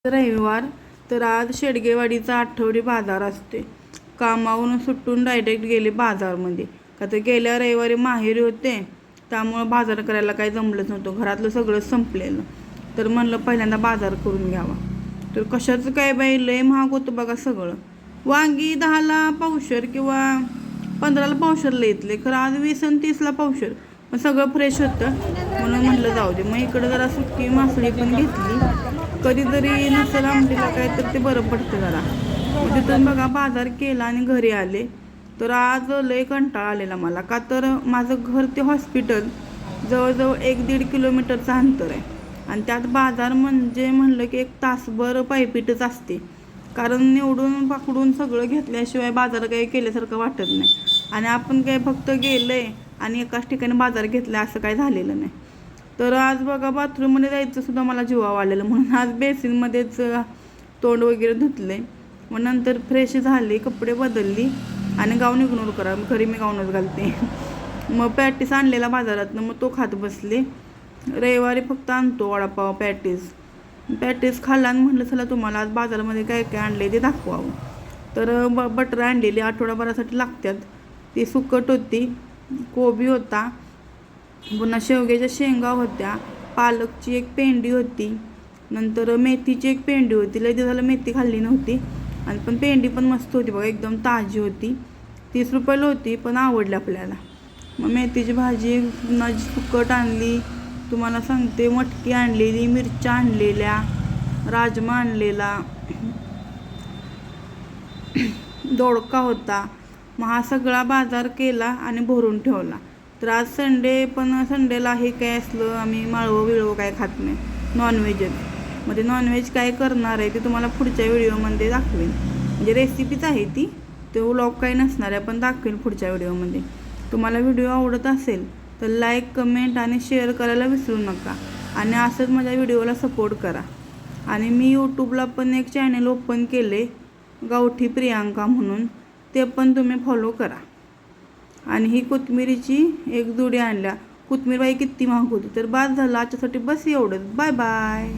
रविवार तर आज शेडगेवाडीचा आठवडी बाजार असते. कामावरून सुटून डायरेक्ट गेले बाजारमध्ये. का तर गेल्या रविवारी माहेरी होते, त्यामुळं बाजार करायला काही जमलंच नव्हतं. घरातलं सगळं संपलेलं. तर म्हणलं पहिल्यांदा बाजार करून घ्यावा. तर कशाचं काय बाई, लय महाग होतं बघा सगळं. वांगी 10ला पावशेर किंवा 15ला पावशेर इथले, खरं आज 20 आणि 30ला पावशेर. मग सगळं फ्रेश होतं म्हणून म्हटलं जाऊ दे. मग इकडं जरा सुकी मासळी पण घेतली. कधीतरी नसेल आमटीला काय तर ते बरं पडतं जरा. मग तिथून बघा बाजार केला आणि घरी आले. तर आज लय कंटाळा आलेला मला, का तर माझं घर ते हॉस्पिटल जवळजवळ 1-1.5 किलोमीटरचं अंतर आहे. आणि त्यात बाजार म्हणजे म्हणलं की 1 तासभर पायपीटच असते. कारण निवडून पाकडून सगळं घेतल्याशिवाय बाजार काही केल्यासारखं वाटत नाही. आणि आपण काय फक्त गेलंय आणि एकाच ठिकाणी बाजार घेतला असं काय झालेलं नाही. तर आज बघा बाथरूममध्ये जायचं सुद्धा मला जीवा वाढलेलं, म्हणून आज बेसिनमध्येच तोंड वगैरे धुतले. मग नंतर फ्रेश झाले, कपडे बदलली आणि गाऊन इग्नोर करा, घरी मी गाऊनच घालते. मग पॅटीस आणलेला बाजारातनं, मग तो खात बसले. रविवारी फक्त आणतो वडापाव पॅटीस खाल्ला आणि म्हटलं चला तुम्हाला आज बाजारामध्ये काय काय आणले ते दाखवावं. तर बटर आणलेली आठवडाभरासाठी लागतात. ती सुकट होती, कोबी होता, पुन्हा शेवग्याच्या शेंगा होत्या, पालकची एक पेंडी होती, नंतर मेथीची एक पेंडी होती. लय दिवस झालं मेथी खाल्ली नव्हती. आणि पण पेंडी पण मस्त होती बघा, एकदम ताजी होती. 30 रुपयाला होती, पण आवडली आपल्याला. मग मेथीची भाजी, पुन्हा सुकट आणली, तुम्हाला सांगते मटकी आणलेली, मिरच्या आणलेल्या, राजमा आणलेला, दोडका होता. मग हा सगळा बाजार केला आणि भरून ठेवला. तर आज संडे, पण संडेला हे काय असलं आम्ही माळवं बिळवं काय खात नाही, नॉनव्हेजच. मग ते नॉनव्हेज काय करणार आहे ते तुम्हाला पुढच्या व्हिडिओमध्ये दाखवेन. म्हणजे रेसिपीच आहे ती, ते व्लॉग काही नसणार आहे, पण दाखवेन पुढच्या व्हिडिओमध्ये. तुम्हाला व्हिडिओ आवडत असेल तर लाईक, कमेंट आणि शेअर करायला विसरू नका. आणि असंच माझ्या व्हिडिओला सपोर्ट करा. आणि मी यूट्यूबला पण एक चॅनल ओपन केले, गावठी प्रियांका म्हणून, ते पण तुम्ही फॉलो करा. आणि ही कोथिंबीरीची एक जुडी आणल्या. कोथिंबीर बाई किती महाग होती. तर बाद झाला आजच्यासाठी, बस एवढंच. Bye bye.